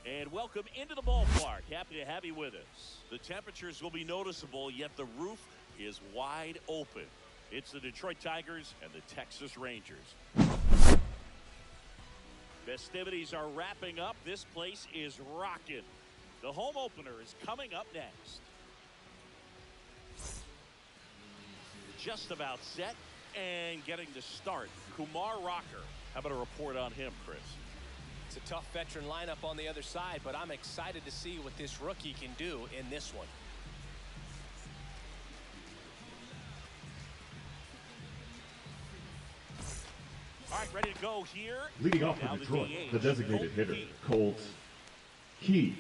And welcome into the ballpark. Happy to have you with us. The temperatures will be noticeable, yet the roof is wide open. It's the Detroit Tigers and the Texas Rangers. Festivities are wrapping up. This place is rocking. The home opener is coming up next. Just about set and getting to start. Kumar Rocker. How about a report on him, Chris? It's a tough veteran lineup on the other side, but I'm excited to see what this rookie can do in this one. All right, ready to go here. Leading off for Detroit, the designated hitter, Colt Key.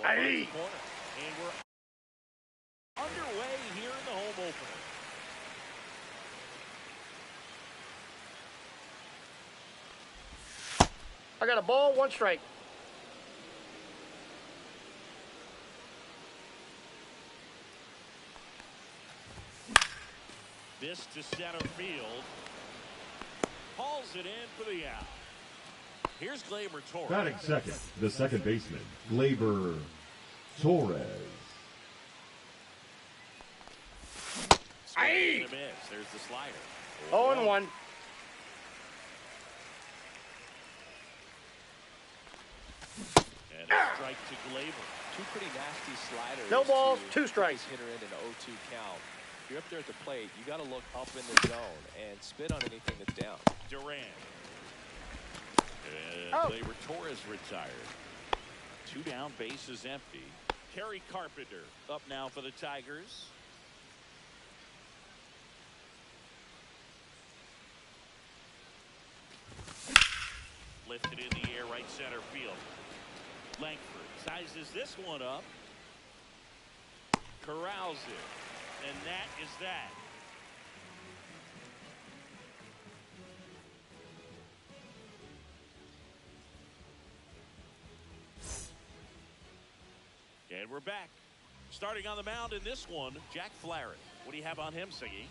And we're underway here in the home opener. I got a ball, one strike. This to center field. Hauls it in for the out. Here's Gleyber Torres. Batting second, the second baseman, Gleyber Torres. Aye. There's the slider. 0-1. And a strike to Gleyber. Two pretty nasty sliders. No balls, two strikes. Hitter in an 0-2 count. If you're up there at the plate, you got to look up in the zone and spit on anything that's down. Duran. And Gleyber Torres retired. Two down, bases empty. Kerry Carpenter up now for the Tigers. Lifted in the air, right center field. Langford sizes this one up. Corrals it. And that is that. And we're back. Starting on the mound in this one, Jack Flaherty. What do you have on him, Siggy?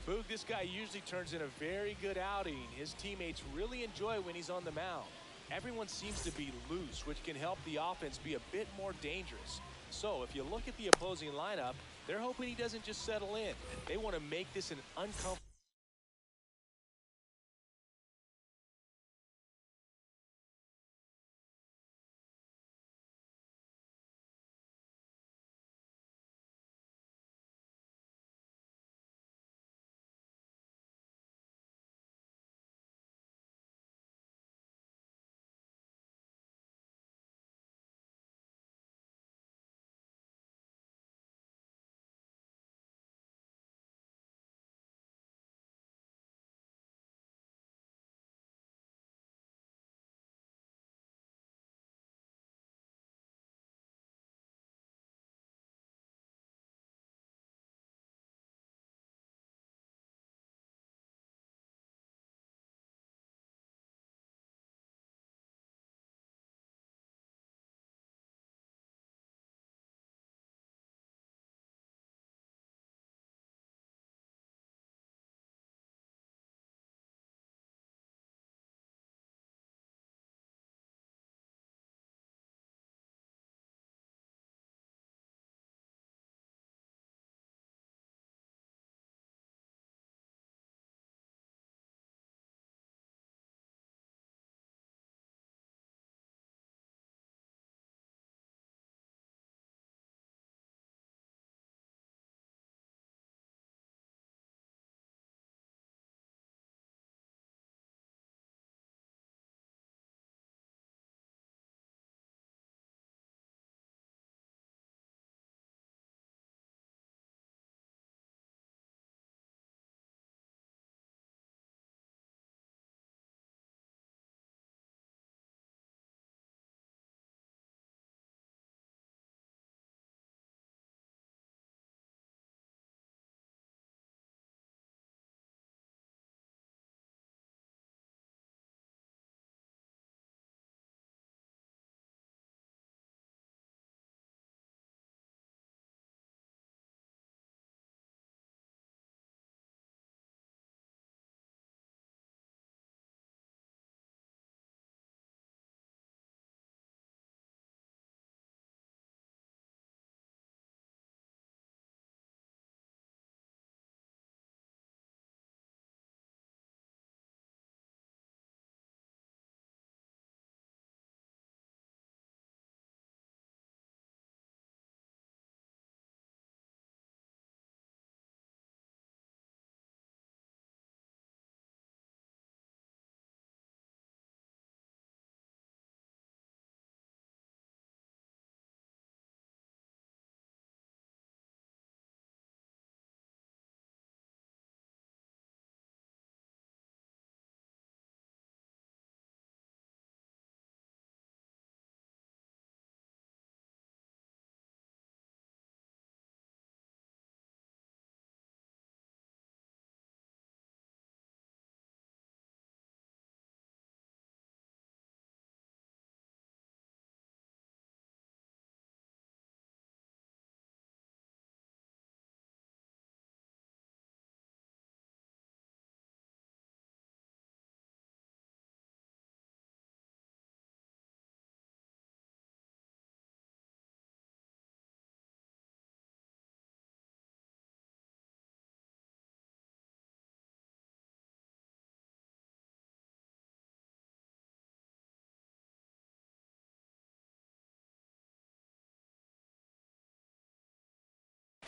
Boog, this guy usually turns in a very good outing. His teammates really enjoy when he's on the mound. Everyone seems to be loose, which can help the offense be a bit more dangerous. So if you look at the opposing lineup, they're hoping he doesn't just settle in. They want to make this an uncomfortable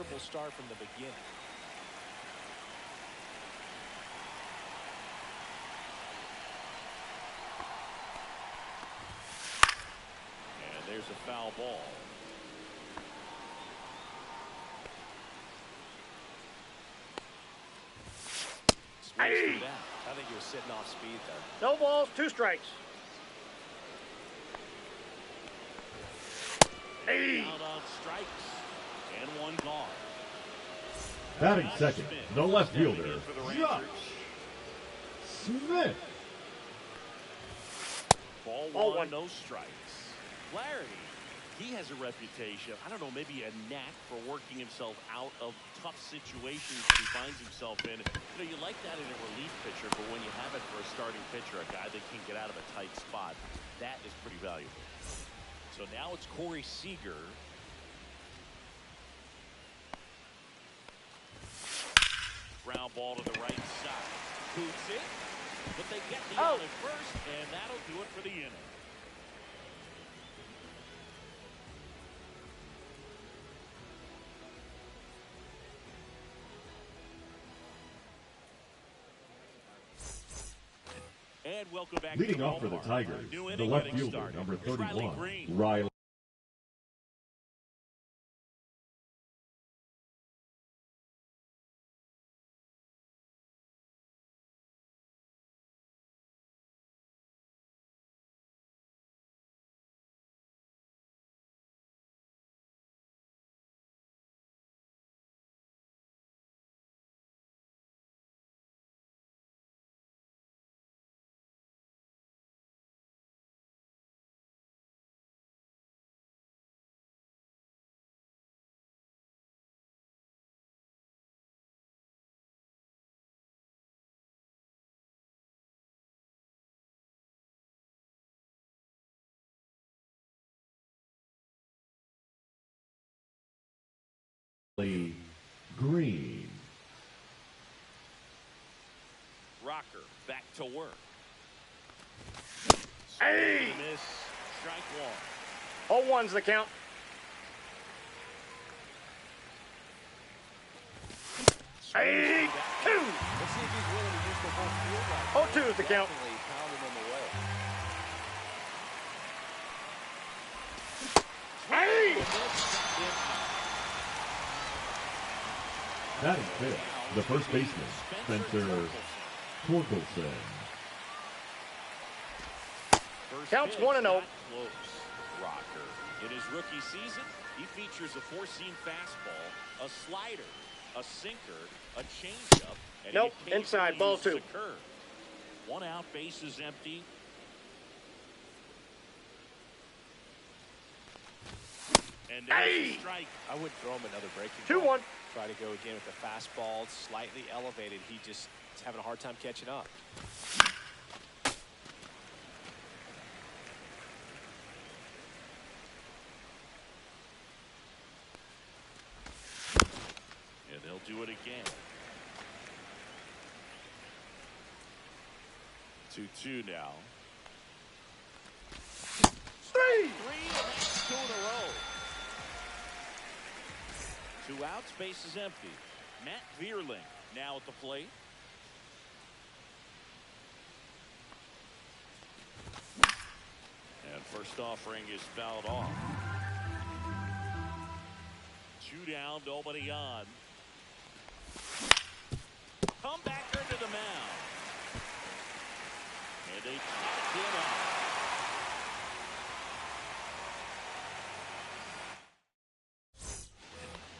comfortable start from the beginning. And there's a foul ball. Hey! I think he was sitting off speed there. No balls, 2 strikes. Hey! Out on strikes. And 1 gone. Batting second, the left fielder, For the Josh Rangers. Smith. Ball Ball 1, one. no strikes. Flaherty, he has a reputation, I don't know, maybe a knack for working himself out of tough situations that he finds himself in. You know, you like that in a relief pitcher, but when you have it for a starting pitcher, a guy that can get out of a tight spot, that is pretty valuable. So now it's Corey Seager. Ground ball to the right side. Boots it, but they get the out at first, and that'll do it for the inning. And welcome back Leading to off for the Ballpark. Tigers, New the inning left getting fielder, started. number It's Riley 31, Green. Riley. Green. Rocker back to work. Hey! Miss. Strike 1. 0-1's the count. Hey! 2! Let's see if he's willing to use the whole field right now. 0-2's the count. Definitely pounding him away. Hey! Batting fifth, the first baseman, Spencer Torkelson. Counts pitch 1-0. got close. Rocker. In his rookie season, he features a 4-seam fastball, a slider, a sinker, a changeup, and Nope, he inside, ball uses 2. a curve. 1 out, base is empty. And there's Hey! a strike. I wouldn't throw him another breaking 2-1. ball. Try to go again with the fastball, slightly elevated. He just is having a hard time catching up. And they'll do it again. 2-2 now. 3! 3, and that's 2 in a row. 2 outs, base is empty. Matt Vierling now at the plate. And first offering is fouled off. 2 down, nobody on. Comebacker to the mound. And they knock him out.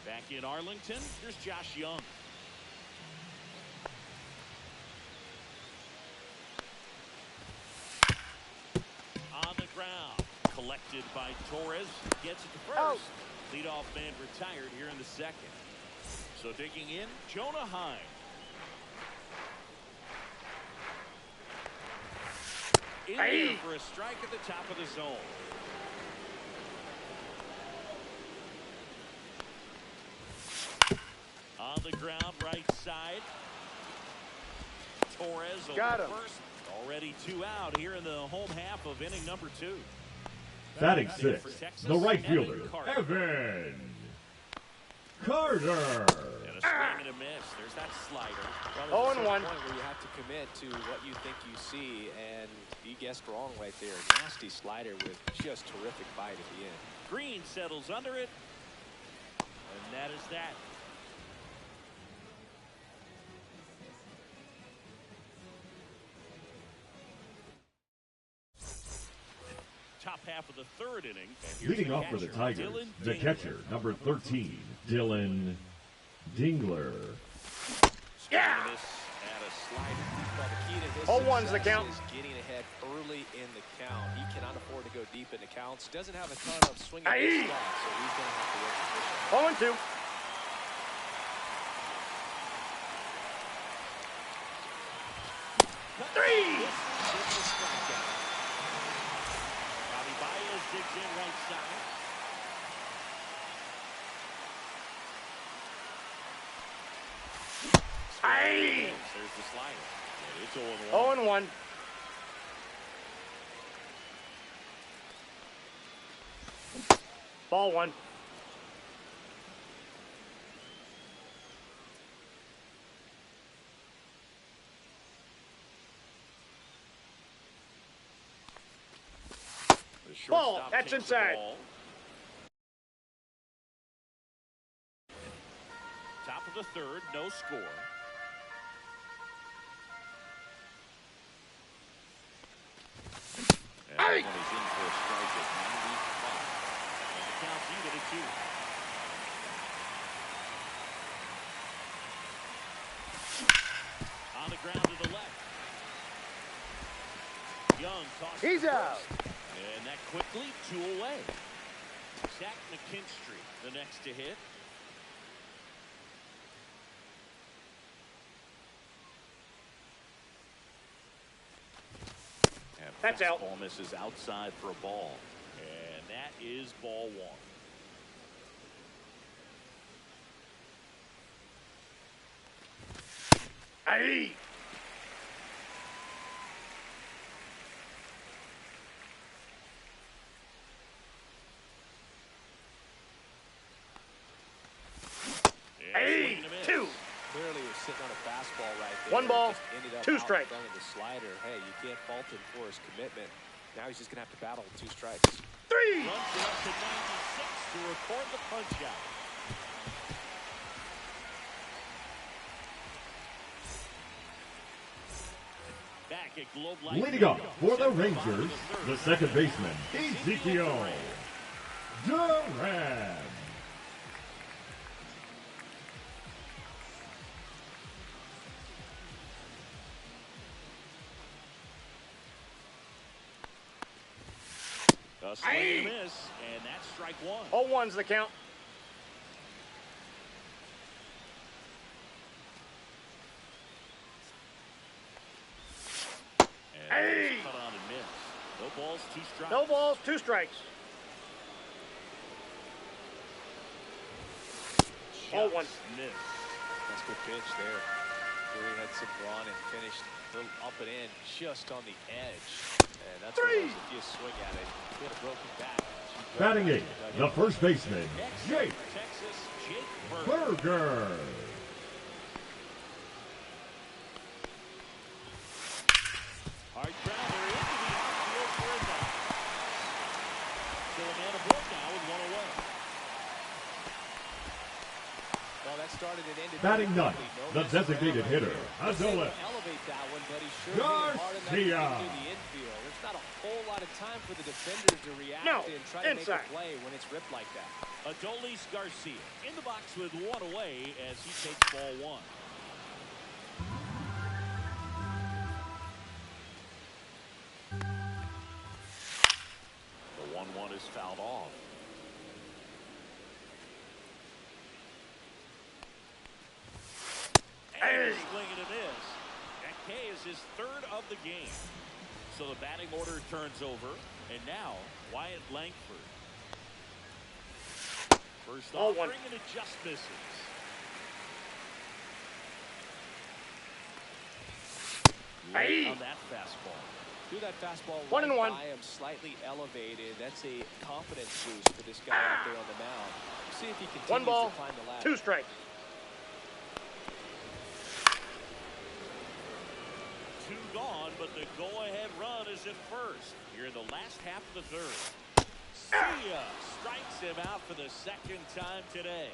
Back in Arlington, here's Josh Young. On the ground, collected by Torres, gets it to first. Out. Leadoff man retired here in the second. So digging in, Jonah Heim. In Hey. there for a strike at the top of the zone. On the ground, right side. Torres over Got him. first. Already 2 out here in the home half of inning number 2. Batting sixth, the right fielder, Evan Carter. And a swing and a miss. There's that slider. Well, there's a 0-1. point where you have to commit to what you think you see, and he guessed wrong right there. Nasty slider with just terrific bite at the end. Green settles under it. And that is that. Top half of the third inning. Leading off for the Tigers, the catcher, number 13, Dylan Dingler. Yeah. At a slider. Well, the key to his 0-1's the success count. is getting ahead early in the count. He cannot afford to go deep in the counts. Doesn't have a ton of swinging Aye. spots, so he's going to have to work position. 0-2. Three. Bobby Baez digs in right side. Aye. There's the slider. And it's 0-1. 0-1. Ball one. The Ball. shortstop That's takes the inside. ball. Top of the third, no score. And Aye. he's in for a strike at 95. And the count's even at 2. On the ground to the left. Young tosses He's to out. first. And that quickly 2 away. Zach McKinstry, the next to hit. And That's out. fastball misses outside for a ball. And that is ball 1. Aye. And Aye. swing and a miss. 2. Clearly, he was sitting on a fastball right there. One ball, Just ended up 2 out in strikes. front of the slider. Hey, you can't fault him for his commitment. Now he's just going to have to battle with 2 strikes. 3. Runs it up to 96 to record the punch out. Back at Globe Life. Leading off for the Rangers, the second baseman, Ezekiel Duran. A swing and a miss, and that's strike 1. 0-1's the count. And Hey! cut on and miss. No balls, 2 strikes. No balls, 2 strikes. Just 0-1. missed. That's a good pitch there. Really had some run and finished a little up and in just on the edge. And that's what it was. If you swing at it, you had a broken back. Batting eighth, the first baseman, Jake Texas, Jake Berger. Berger. Hard grounder into the outfield for a knock. So a man aboard now with 1 away. Well, that started and ended. Batting ninth, No the miss designated right hitter, there. Adolis Elevate that one, but he sure hit it hard enough to get Garcia. to the infield. There's not a whole lot of time for the defender to react No, and try to inside. make a play when it's ripped like that. Adolis Garcia in the box with 1 away as he takes ball 1. The 1-1 is fouled off. And a swing and a miss. That K is his 3rd of the game. So the batting order turns over, and now Wyatt Langford. First 0-1. offering, and it just misses. Aye. On that fastball. Threw that fastball 1-1. right by him, slightly elevated. That's a confidence boost for this guy out there on the mound. We'll see if he continues 1 ball, to climb the ladder. 2 strikes. 2 gone, but the go-ahead run is at first. Here in the last half of the third. Sia strikes him out for the second time today.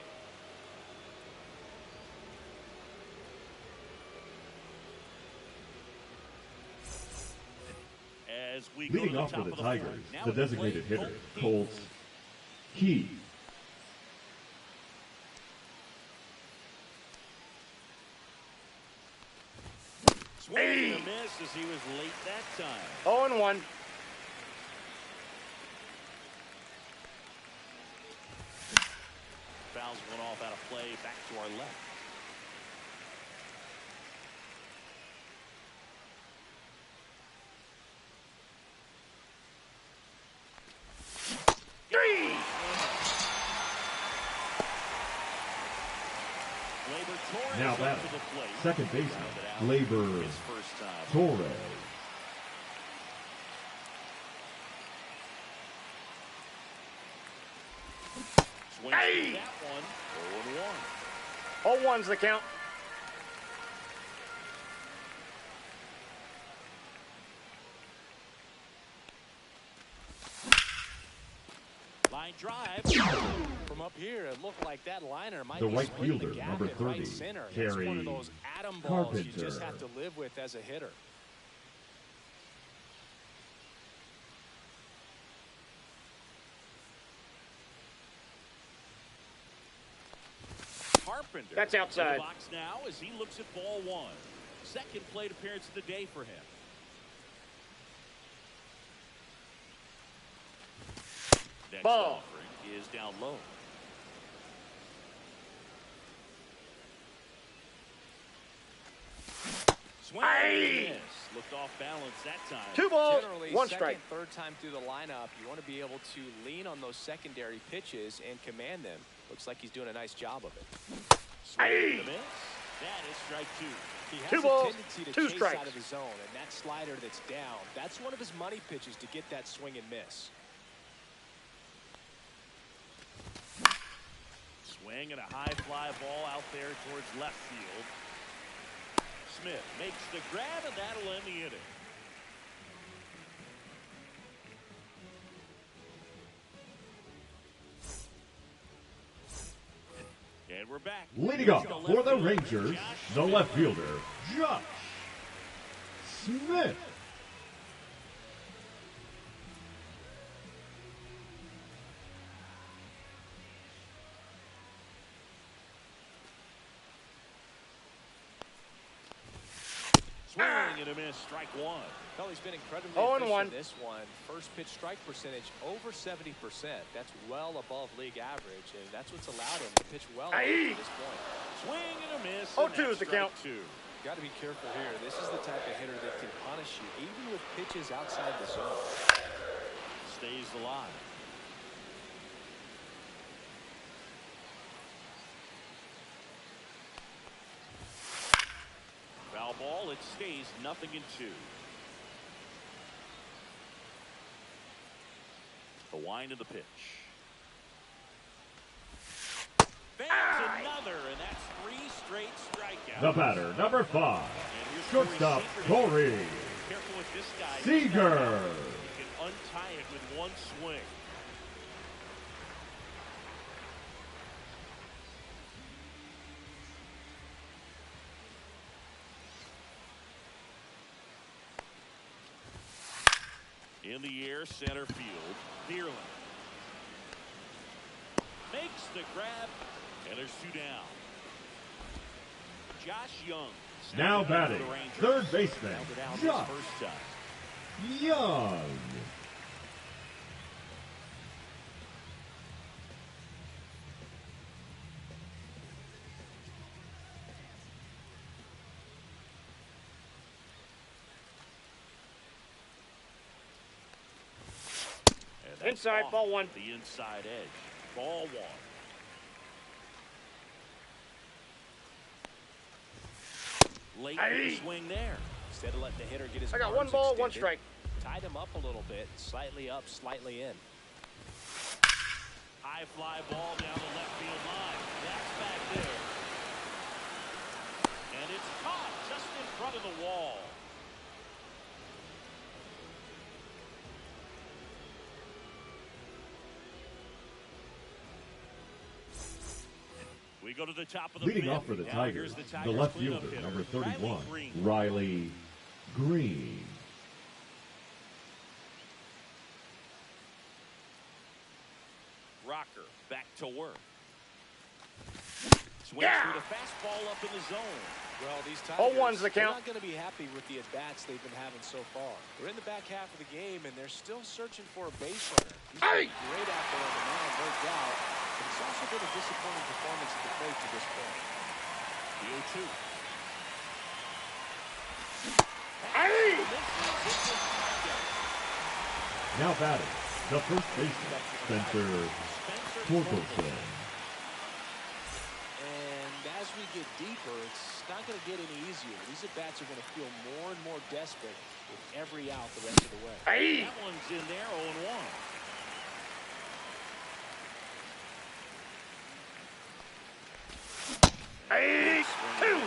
As we Leading go off to for the the top of the Tigers, fourth. Now the at the designated plate, hitter, Colt Colt Key. Swing and a miss as he was late that time. 0-1. Fouls one off out of play, back to our left. Now batting, second baseman, Labor Torres. Swings that one, 0-1's the count. line drive. From up here, it looked like that liner might The be right splitting fielder, the gap number in 30, right center. That's one Kerry of those atom balls you just Carpenter. have to live with as a hitter. Carpenter. That's outside. In the box now as he looks at ball 1. Second plate appearance of the day for him. Next Ball. offering is down low. Swing and a miss. Looked off balance that time. 2 balls, Generally, 1 second, strike. third time through the lineup, you want to be able to lean on those secondary pitches and command them. Looks like he's doing a nice job of it. Swing and a miss. That is strike 2. He has 2 a balls, tendency to 2 chase strikes. out of the zone, and that slider that's down, that's one of his money pitches to get that swing and miss. Swing and a high fly ball out there towards left field. Smith makes the grab, and that'll end the inning. And we're back. Leading off for the Rangers, the left fielder, Josh Smith. Swing and a miss, strike 1. Well, he's been incredibly 0-1. efficient in this one. First pitch strike percentage over 70%. That's well above league average, and that's what's allowed him to pitch well up to this point. Swing and a miss. 0-2 is the count. 2. Got to be careful here. This is the type of hitter that can punish you, even with pitches outside the zone. Stays alive. Foul ball. It stays 0-2. The wind of the pitch. There's another, and that's 3 straight strikeouts. The batter, number 5, And here's shortstop Corey Corey Careful with this guy. Seager. He can untie it with 1 swing. In the air, center field, Bierlin makes the grab, and there's 2 down. Josh Young. Now batting, third baseman, Grounded out his Josh first time. Young. And that's Inside, off ball 1. The inside edge. Ball 1. Late in the swing there. Instead of letting the hitter get his I got 1 arms ball, 1 extended, strike. tied him up a little bit, slightly up, slightly in. High fly ball down the left field line. That's back there. And it's caught just in front of the wall. We go to the top of the Leading fifth. off for the Now Tigers, here's the left cleanup fielder, hitter, number 31, Green. Riley Green. Rocker back to work. Swings through the fastball up in the zone. Well, these Oh, Tigers, one's the they're count. not going to be happy with the at-bats they've been having so far. We're in the back half of the game, and they're still searching for a base runner. He's been great out there on the mound, no doubt, but it's also been a disappointing performance at the plate to this point. The 0-2. Now batting, the first baseman, Spencer Torkelson. And as we get deeper, it's not going to get any easier. These at-bats are going to feel more and more desperate with every out the rest of the way. That one's in there, 0-1. Hey, 2. 0-2.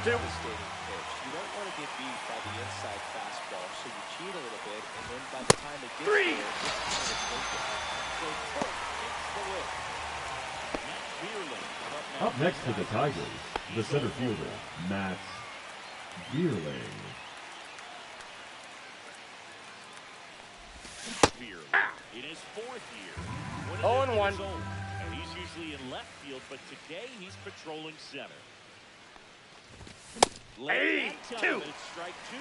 You don't want to get beat by the inside fastball, so you cheat a little bit, and then by the time it gets 3. there, it's kind of broken. So Tork gets the win. Matt Vierling Up next to the Tigers, the center fielder, Matt Vierling. in his fourth year. 0-1. And he's usually in left field, but today he's patrolling center. Hey, 2. It's strike 2.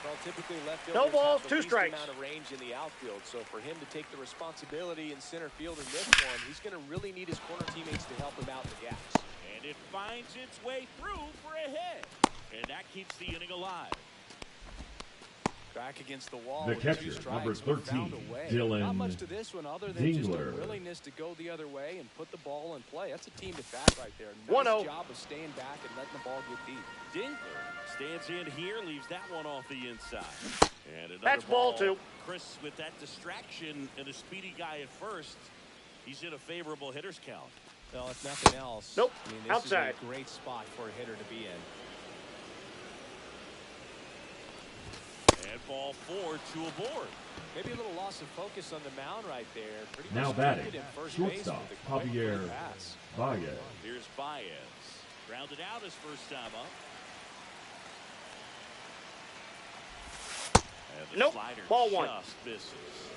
Well, typically left No fielders balls, have 2 the least strikes. amount of range in the outfield, so for him to take the responsibility in center field in this one, he's going to really need his corner teammates to help him out in the gaps. And it finds its way through for a hit. And that keeps the inning alive. Back against the wall. The with catcher, 2 strikes, number but found 13, a way. Dylan Not much to this one other than just a Dingler. willingness to go the other way and put the ball in play. That's a team at bat right there. Nice 1-0. job of staying back and letting the ball get deep. Dingler stands in here, leaves that one off the inside. And another That's ball 2. Chris, with that distraction and a speedy guy at first, he's in a favorable hitter's count. Well, if nothing else, Nope. I mean, this Outside. is a great spot for a hitter to be in. And ball 4, 2 aboard. Maybe a little loss of focus on the mound right there. Pretty Now much batting, drifted in first base shortstop, with a quick Javier pass. Baez. Here's Baez. Grounded out his first time up. And the Nope. slider Ball 1. just misses.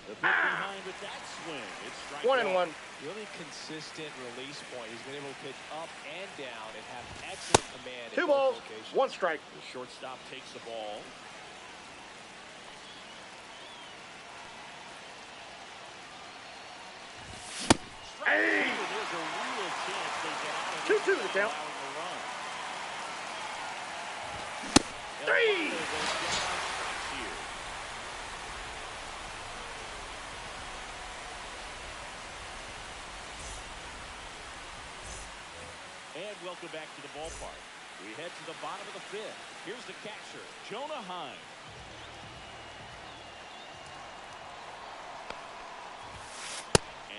The pitch behind with that swing. It's strike 1-1. Really consistent release point. He's been able to pitch up and down and have excellent command. 2 at balls, both locations. 1 strike. The shortstop takes the ball. Hey! There's a real chance they get out of 2-2 the count. allowing the run. 3. Goes down, strikes here. And welcome back to the ballpark. We head to the bottom of the fifth. Here's the catcher, Jonah Heim.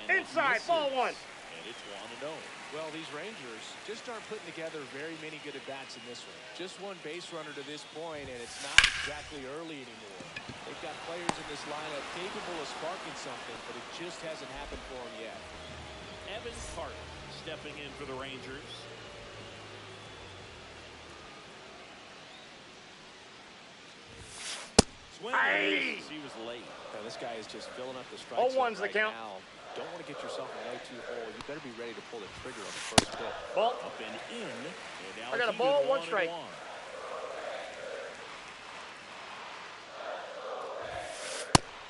And Inside, ball 1. And it's 1-0. Well, these Rangers just aren't putting together very many good at-bats in this one. Just one base runner to this point, and it's not exactly early anymore. They've got players in this lineup capable of sparking something, but it just hasn't happened for them yet. Evan Carter stepping in for the Rangers. Swing and Aye. misses. He was late. Now, this guy is just filling up the strike zone 0-1's the right count. now. Don't want to get yourself in an 0-2 hole. You better be ready to pull the trigger on the first pitch. Ball. Up and in. And now I got a it's ball, even 1 strike. 1-1.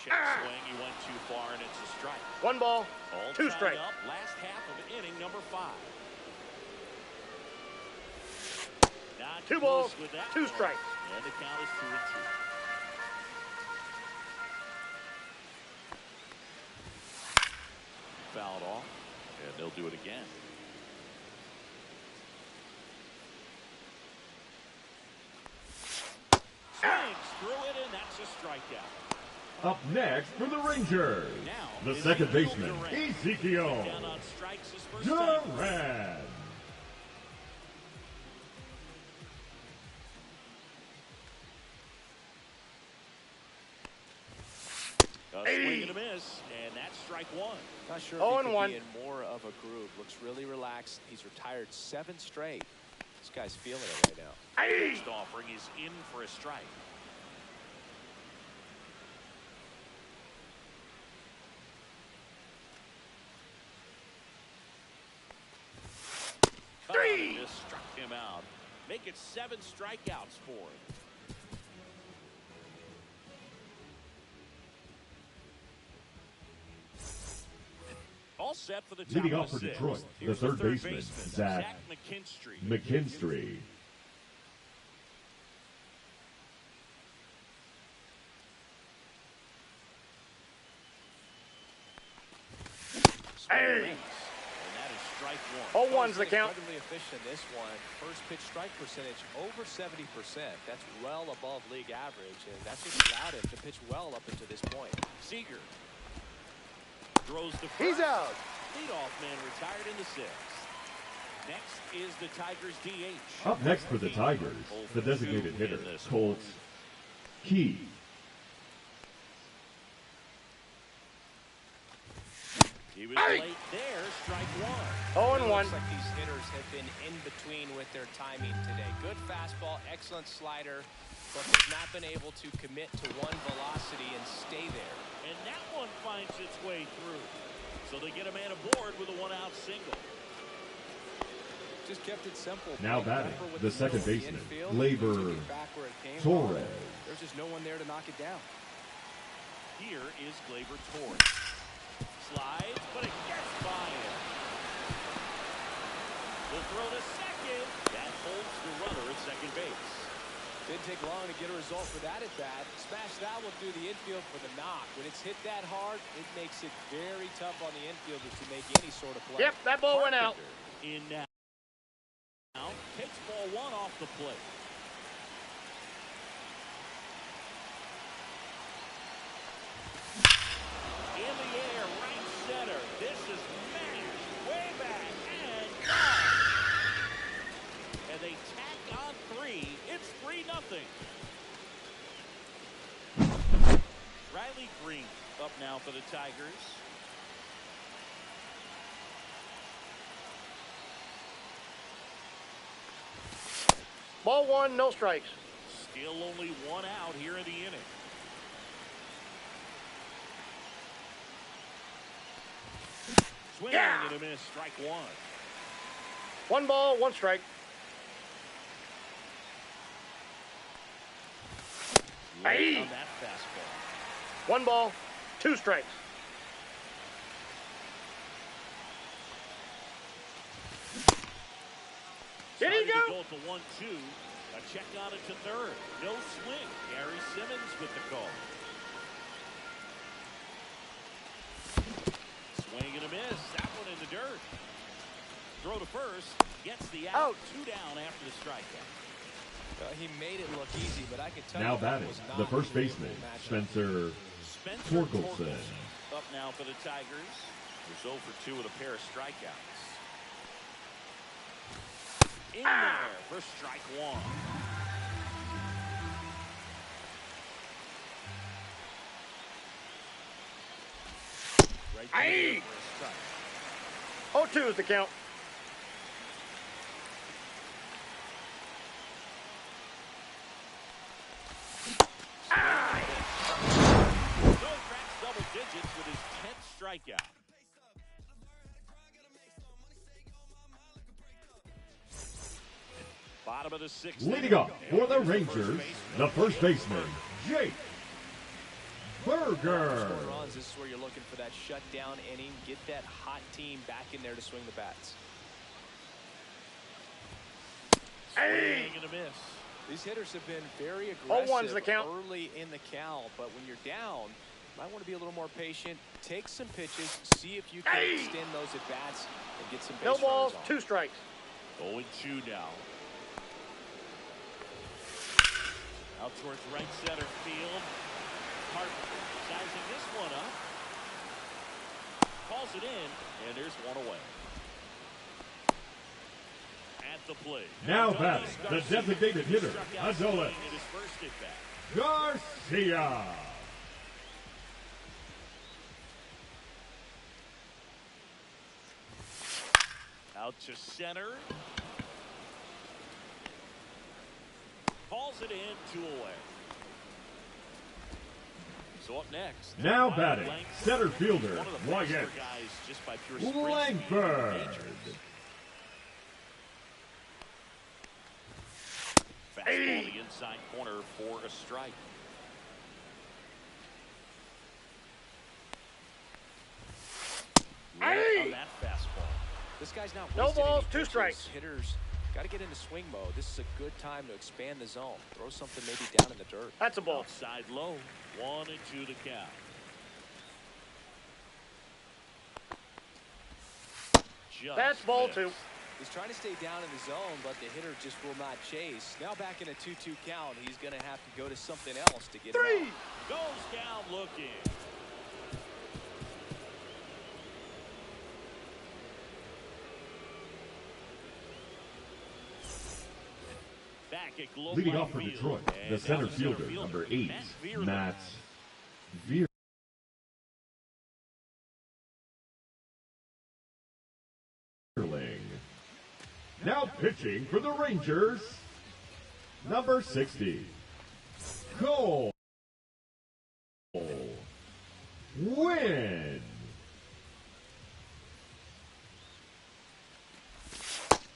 Check swing. He went too far, and it's a strike. 1 ball, All 2 tied strike. up. Last half of inning number 5. Not 2 close balls, with that 2 one. strikes. And the count is 2-2. Fouled off, and they'll do it again. a strikeout. Up next for the Rangers, Now, the second baseman, Durant. Ezekiel Down on strikes his first time. Durant. A swing and a miss, and that's strike one. Not sure if 0 he and could 1. be in more of a groove. Looks really relaxed. He's retired 7 straight. This guy's feeling it right now. Next offering is in for a strike. Three. Just struck him out. Make it 7 strikeouts for him. All set for the top Leading of off for the sixth. Detroit, the Here's third baseman, Zach McKinstry. McKinstry. Hey. And that is strike one. 0-1's the count. Incredibly efficient this one. First pitch strike percentage over 70%. That's well above league average, and that's what allowed him to pitch well up until this point. Seager throws the first. He's out. Leadoff man retired in the sixth. Next is the Tigers DH. Up next for the Tigers, the designated hitter, Colt Key. He was late there, strike one. 0 and It 1. looks like these hitters have been in between with their timing today. Good fastball, excellent slider, but they've not been able to commit to one velocity and stay there. And that one finds its way through. So they get a man aboard with a one-out single. Just kept it simple. Now Playing batting, Pepper with the second middle of baseman, infield, Gleyber took it back where it came Torres. from. There's just no one there to knock it down. Here is Gleyber Torres. Slides, but it gets by him. Will throw to second. That holds the runner at second base. Didn't take long to get a result for that at bat. Smash that one through the infield for the knock. When it's hit that hard, it makes it very tough on the infielders to make any sort of play. Yep, that ball went out. In now. Takes ball one off the plate. In the air, right center. This is smashed way back and gone. And they tack on 3. It's 3-0. Riley Green up now for the Tigers. Ball 1, no strikes. Still only 1 out here in the inning. Swing and a miss, strike 1. 1 ball, 1 strike. Late Hey. on that fastball. 1 ball, 2 strikes. Did he Starting to go? go at the 1-2. A check on it to third. No swing. Gary Simmons with the call. Swing and a miss. That one in the dirt. Throw to first. Gets the out. Out. 2 down after the strikeout. He made it look easy, but I can tell Now you that batting, was not the first a baseman, matchup. Spencer Spencer Torkelson. Up now for the Tigers. He's 0 for 2 with a pair of strikeouts. In there for strike 1. Right there for a strike. 0-2 is the count. Still cracks double digits with his 10th strikeout. Bottom of the 6th. Leading up for the Rangers, the first baseman, Jake Burger. Scoring runs, this is where you're looking for that shutdown inning. Get that hot team back in there to swing the bats. Swing and a miss. These hitters have been very 0-1's aggressive the count. early in the count, but when you're down, you might want to be a little more patient. Take some pitches, see if you can extend those at bats and get some base No balls, runners on. 2 strikes. 0-2 now. Out towards right center field. Harper sizing this one up. Calls it in, and there's one away. At the plate. Now batting, the designated hitter, Adolis Garcia. Out to center. Calls it in, 2 away. So up next. Now batting, center fielder, One of the Wyatt faster guys just by pure sprint speed. Langford. Fastball to the inside corner for a strike. Right on that fastball. This guy's not No wasting balls, any 2 pitches. strikes. Hitters got to get into swing mode. This is a good time to expand the zone. Throw something maybe down in the dirt. That's a ball. Outside low. 1-2 the count. Just That's ball missed. 2. He's trying to stay down in the zone, but the hitter just will not chase. Now back in a 2-2 count, he's going to have to go to something else to get 3. him out. Goes down looking. Back at Globe Leading Life off for Field. Detroit, And the center now fielder, number 8, Matt Vierling. Now pitching for the Rangers, number 60, Cole Win.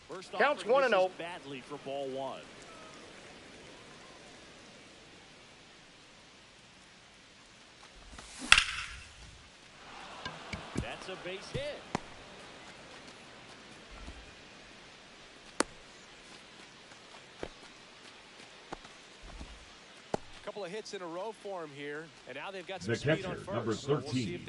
First Counts offering 1-0. misses badly for ball 1. That's a base hit. A couple of hits in a row for him here, and now they've got some The speed on catcher, first. number So we'll see 13, if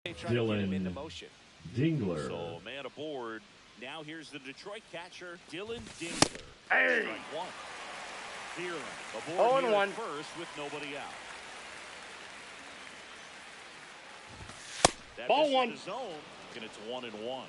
they try to get him into Dylan motion. Dingler. So man aboard. Now here's the Detroit catcher, Dylan Dingler. Hey. Strike 1. Vierling aboard here 0-1. at first with nobody out. That Ball misses 1. the zone, and it's 1-1.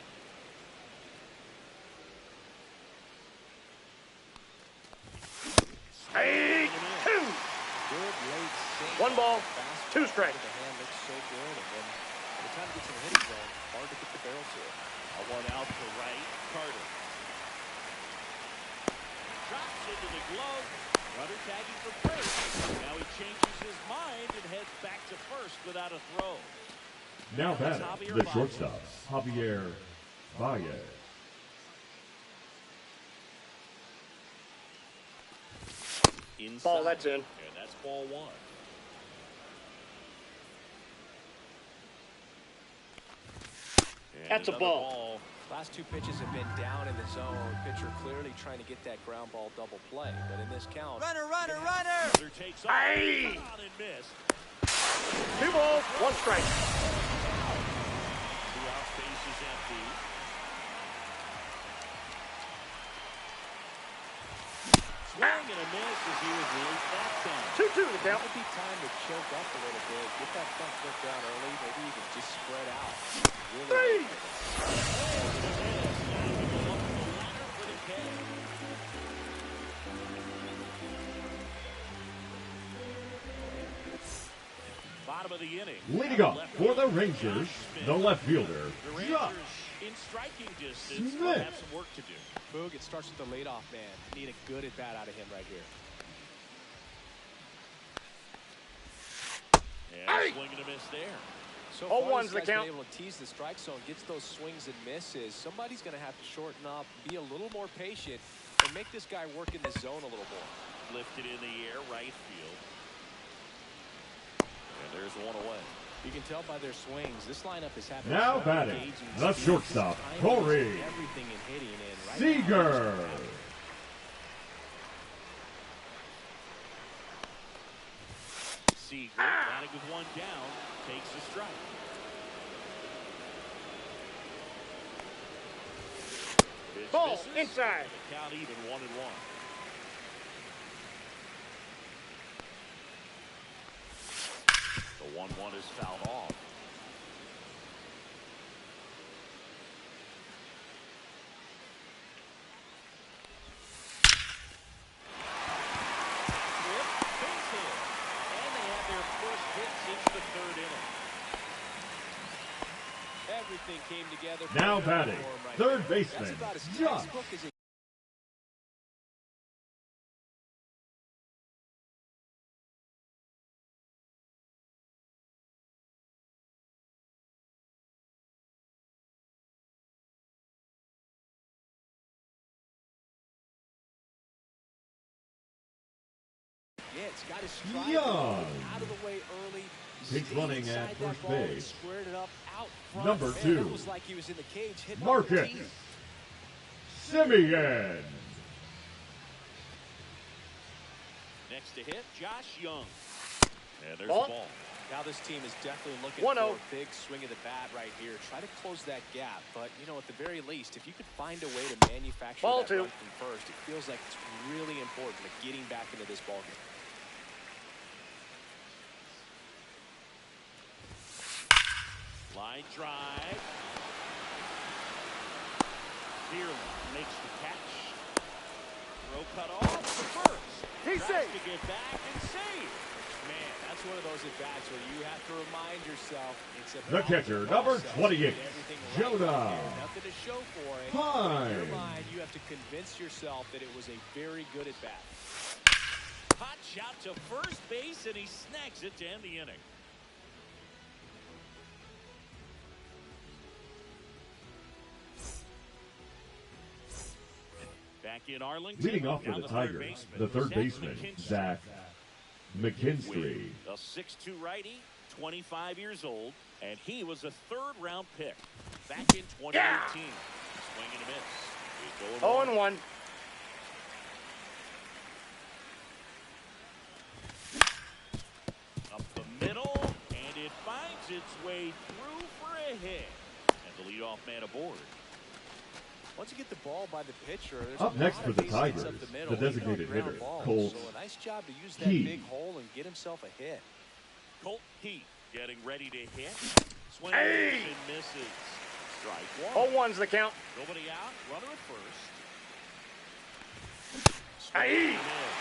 Hey. 2. Good late single. 1 ball, Fastball 2 strikes. The hand looks so good, and then by the time it gets in the hitting zone, hard to get the barrel to it. A one out to right, Carter. Drops into the glove. Runner tagging for first. Now he changes his mind and heads back to first without a throw. Now That's batting, Javier the Baez. shortstop, Javier Baez. Inside. Ball, that's in. And that's ball 1. And That's a another ball. Last 2 pitches have been down in the zone. Pitcher clearly trying to get that ground ball double play, but in this count, Runner takes off. Hey. On and missed. 2 balls, 1 strike. The off base is empty. Swing and a miss as he was late that time. 2-2 the it count. would be time to choke up a little bit, get that front foot down early, maybe even just spread out. Really 3. Bottom of the inning. Leading off for the Rangers, the left fielder, The Rangers Josh in striking distance will Smith. have some work to do. Boog, it starts with the leadoff man. Need a good at bat out of him right here. And a swing and a miss there. So 0-1's far, the this guy's count. been able to tease the strike zone, gets those swings and misses. Somebody's going to have to shorten up, be a little more patient, and make this guy work in the zone a little more. Lifted in the air, right field. And there's one away. You can tell by their swings, this lineup is having Now trouble batting, gauging the speed, shortstop, timing, Corey everything in hitting in right Seager. Seager, batting with one down, takes a strike. Pitch Ball, misses, inside. and the count even 1-1. 1-1 is fouled off. Everything came together. Now batting, Right third there. baseman, That's about as Josh. textbook as it Yeah, it's got his stride Young out of the way early. takes Stayed running inside at that first ball and base. squared it up out front. Number Man, 2, that was like he was in the cage hitting Marcus Simeon. Next to hit, Josh Young. And there's Ball. the ball. Now this team is definitely looking 1-0. for a big swing of the bat right here. Try to close that gap. But, you know, at the very least, if you could find a way to manufacture Ball that 2. run from first, it feels like it's really important to getting back into this ballgame. Line drive. Dearly makes the catch. Throw cut off to first. He's Tries safe. to get back and save. Man, that's one of those at-bats where you have to remind yourself it's about The catcher, number 28, Jonah Nothing to show for it. Pine. In your mind, you have to convince yourself that it was a very good at-bat. Hot shot to first base, and he snags it to end the inning. Back in Arlington. Leading off for down the third Tigers, baseman, the third Zach baseman, McKinstry. Zach McKinstry. A 6'2 righty, 25 years old, and he was a third-round pick back in 2018. Yeah. Swing and a miss. He's going 0-1. up the middle, and it finds its way through for a hit. And the leadoff man aboard. Once you get the ball by the pitcher, there's Up a next lot for of the base hits Tigers, up the middle, the even on designated ground hitter, balls. Colt So a nice job to use that Heath. big hole and get himself a hit. Colt Heath getting ready to hit. Swing Hey. and misses. Strike one. 0-1's the count. Nobody out. Runner at first. Hey. Swing and miss.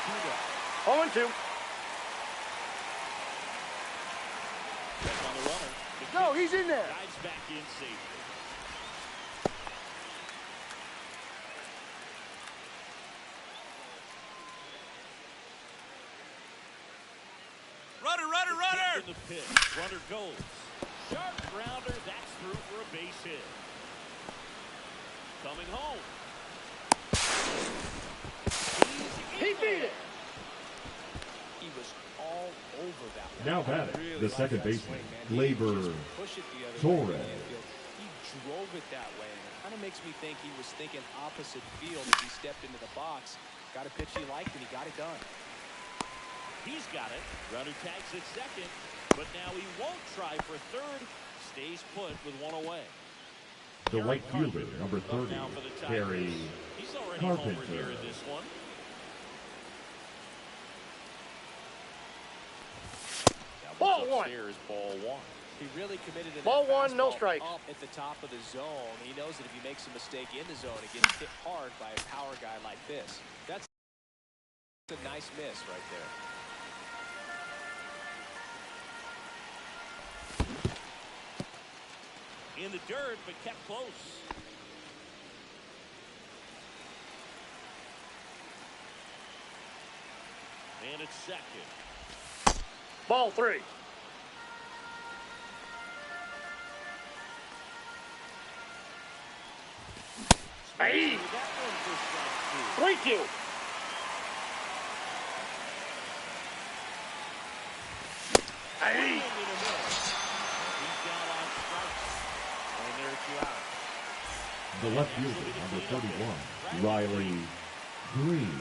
0-2 down. 0-2. Check on the runner. No, he's in there. Dives back in safely. Runner! In the pitch. Runner goes. Sharp grounder. That's through for a base hit. Coming home. He beat it. He was all over that one. Now batting, Really the like second that baseman, swing, man. He Glaber didn't just push it the other Torres. way to the infield. He drove it that way. And it kind of makes me think he was thinking opposite field as he stepped into the box. Got a pitch he liked, and he got it done. He's got it. Runner tags at second, but now he won't try for third. Stays put with one away. The right fielder, number 30, Now for the Tigers. Harry He's already homered Carpenter. here in this one. That Ball one's one. upstairs, ball one. He really committed to that Ball one, no fastball strike. up at the top of the zone. He knows that if he makes a mistake in the zone, it gets hit hard by a power guy like this. That's a nice miss right there. In the dirt, but kept close. And it's second. Ball 3. Hey. That one for strike 2. 3-2. Hey. He's down on strikes. And there are 2 out. The left fielder, number 31, Riley Green.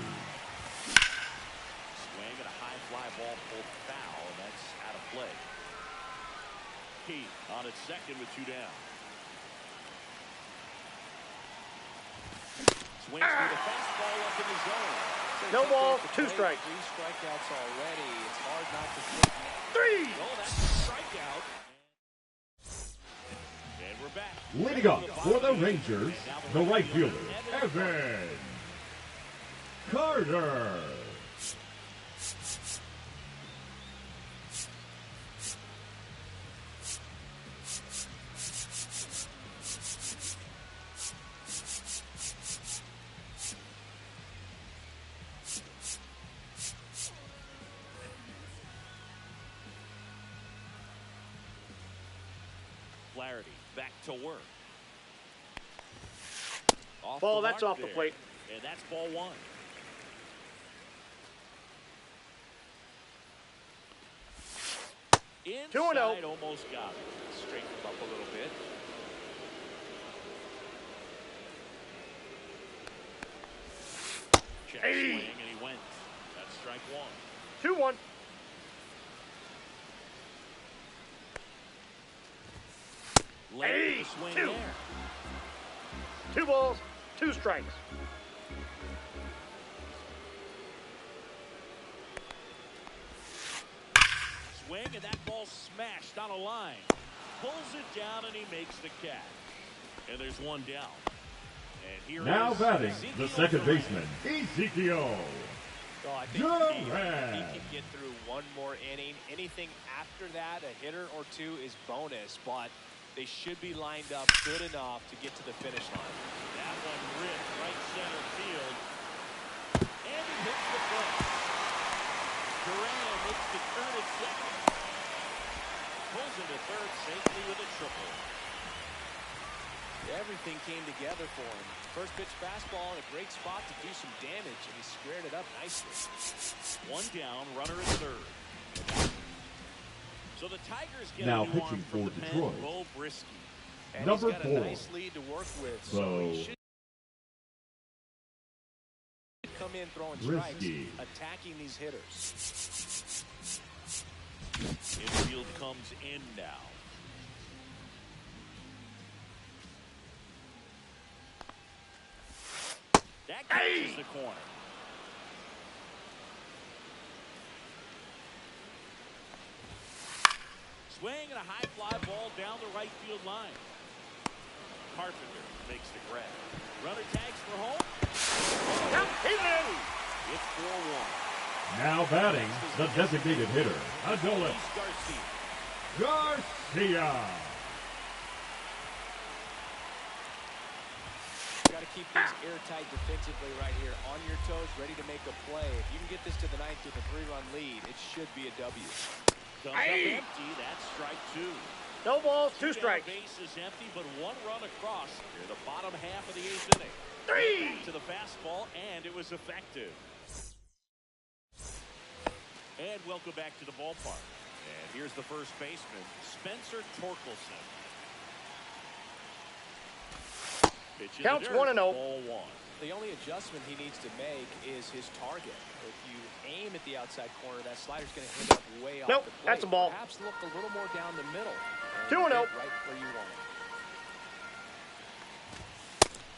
Swing at a high fly ball pulled foul, and that's out of play. Keith on at second with 2 down. Swings through the fastball up in the zone. No balls, 2 strikes. 3 strikeouts already. It's hard not to think. 3. Oh, that's a strikeout. And we're back. Leading up for the Rangers, the right fielder, Evan Carter. Flaherty back to work. Ball, that's off the there. plate. And that's ball 1. Inside, 2-0. almost got it. Straighten him up a little bit. Check swing, and he went. That's strike 1. 2-1. Late the swing 2. there. 2 balls, 2 strikes. Swing, and that ball smashed on a line. Pulls it down, and he makes the catch. And there's one down. And here Now is batting, Ezekiel the second Duran. baseman, Ezekiel. Well, I think Duran. he can get through one more inning. Anything after that, a hitter or 2 is bonus, but they should be lined up good enough to get to the finish line. That one ripped right center field. And he hits the plate. Duran looks to turn at second. Pulls into third safely with a triple. Everything came together for him. First pitch fastball in a great spot to do some damage, and he squared it up nicely. One down, runner at third. So the Tigers get Now a new pitching arm from for the pen, Detroit. Bo Brisky. And Number he's got 4. a nice lead to work with, so So, he should come in throwing strikes, Brisky. attacking these hitters. Infield comes in now. That catches the corner. Swing and a high fly ball down the right field line. Carpenter makes the grab. Runner tags for home. Yep, he's in. It's 4-1. Now batting, the designated hitter, Adolis Garcia. Garcia. Got to keep things airtight defensively right here. On your toes, ready to make a play. If you can get this to the ninth with a 3-run lead, it should be a W. Comes up empty. That's strike 2. No balls, 2 Down strikes. base is empty, but 1 run across near the bottom half of the 8th inning. 3. To the fastball, and it was effective. And welcome back to the ballpark. And here's the first baseman, Spencer Torkelson. Pitch in the Counts dirt, 1-0. Ball 1. The only adjustment he needs to make is his target. If you aim at the outside corner, that slider's going to end up way off Nope, the plate. that's a ball. Perhaps look a little more down the middle. 2-0. Right where you want it.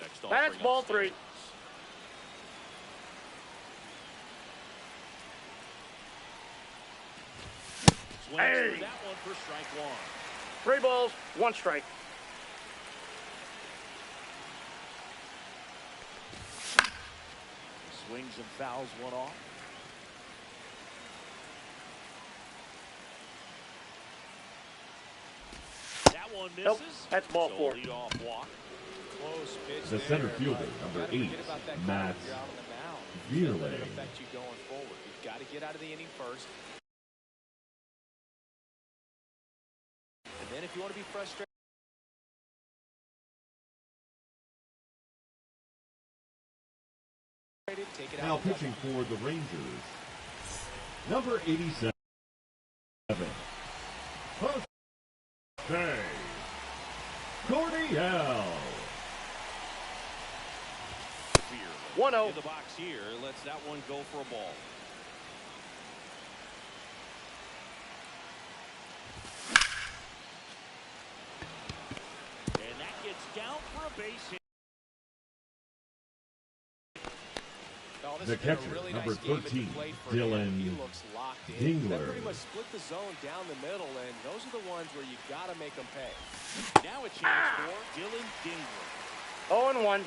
Next That's offering ball up 3. Swings through that one for strike 1. 3 balls, 1 strike. Swings and fouls one off. That one misses. Nope, that's ball So 4. lead off walk. Close pitch The there, center but fielder, you number gotta 8, forget about that Matt call if you're out on the mound. Vierling. Let it affect you going forward. You've got to get out of the inning first. And then if you want to be frustrated, take it Now out. pitching for the Rangers, number 87, Jose Cordial. 1-0. In the box here, lets that one go for a ball. And that gets down for a base hit. Oh, The been a catcher, really number nice game at the 13, plate for him. Dylan He looks locked in. They Dingler. pretty much split the zone down the middle, and those are the ones where you got to make them pay. Now a chance for Dylan Dingler. 0-1.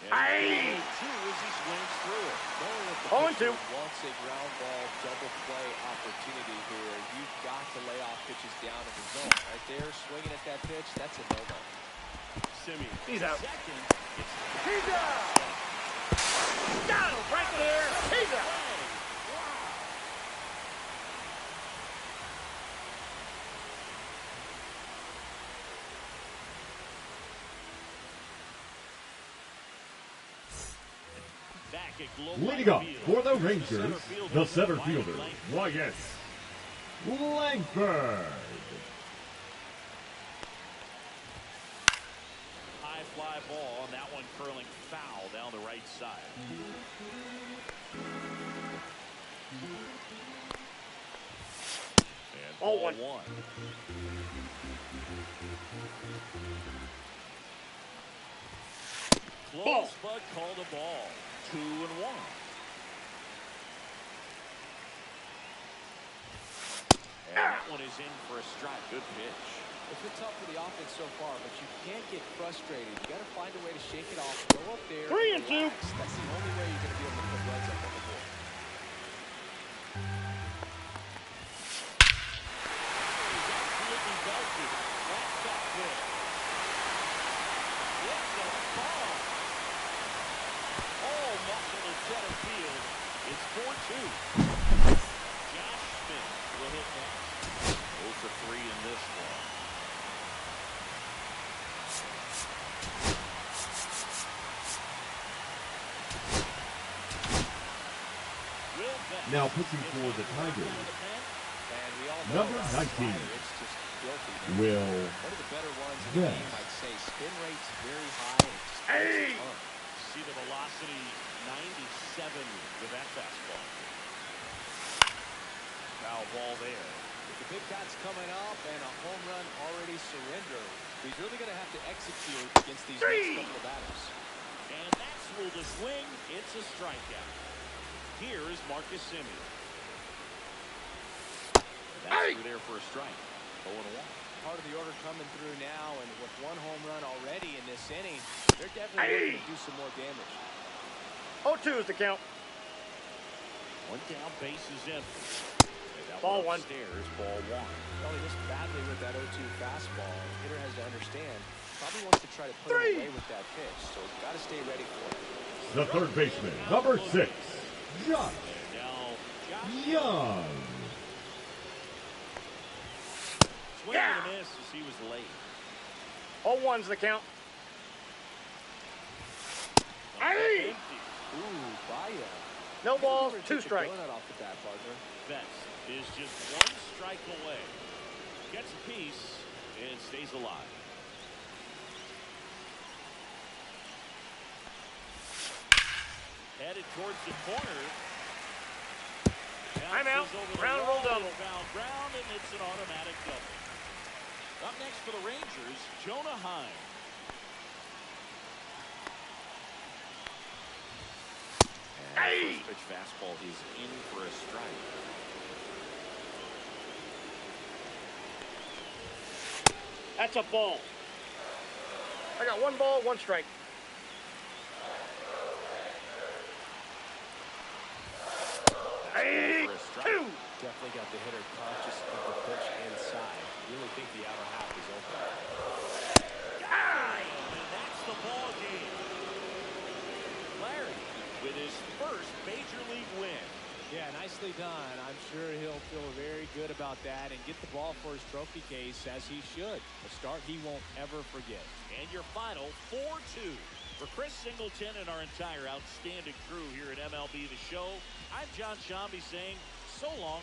And 2 as he swings through it. Knowing that the 0-2. pitcher wants a ground ball double play opportunity here, you've got to lay off pitches down in the zone. Right there, swinging at that pitch, that's a no-no. Simeon. He's out. Second. He's out. Got him right there. He's out. Back at Global Leading up Field. for the Rangers, the center Wyatt fielder, Langford. Wyatt Langford. High fly ball, and that one curling foul down the right side. And ball 0-1. one. Close, Ball. but called a ball. 2-1. And that one is in for a strike. Good pitch. It's been tough for the offense so far, but you can't get frustrated. You got to find a way to shake it off. Go up there. 3-2. Relax. That's the only way you're going to be able to put runs up on the board. He's absolutely belted. That's up good. It's a ball. All muscle in center field. It's 4-2. Josh Smith will hit next. 0 for 3 in this one. Now pitching for the Tigers, And we all know number about 19, fire. It's just filthy. Will One of the better ones in the Vest. game, I'd say. Spin rate's very high. And it just Hey! takes a ton. See the velocity, 97 with that fastball. Foul ball there. With the big bats coming up and a home run already surrendered, he's really going to have to execute against these next couple of batters. And that's ruled a swing. It's a strikeout. Here is Marcus Simeon. That's through there for a strike. 0-1. Part of the order coming through now, and with one home run already in this inning, they're definitely going to do some more damage. 0-2 is the count. One down, base is empty. And that Ball one one. upstairs, ball one. Well, he missed badly with that 0-2 fastball. The hitter has to understand, probably wants to try to put it away with that pitch, so he's got to stay ready for it. the third baseman, number 6, Josh And now, Josh Young. swing and a miss as he was late. 0-1's the count. Empty. Ooh, Baya. No balls, Never 2 took a strikes. donut off the bat, partner. Betts is just 1 strike away. Gets a piece and stays alive. Headed towards the corner. I'm out. Bounces over the Ground wall, rule double. Found ground, and it's an automatic double. Up next for the Rangers, Jonah Heim. Hey! First pitch fastball is in for a strike. That's a ball. I got 1 ball, 1 strike. Hey! For a strike. 2! Definitely got the hitter conscious of the pitch inside. Really think the outer half is open. And that's the ball game. Larry with his first major league win. Yeah, nicely done. I'm sure he'll feel very good about that and get the ball for his trophy case, as he should. A start he won't ever forget. And your final 4-2. For Chris Singleton and our entire outstanding crew here at MLB The Show, I'm John Shambi saying so long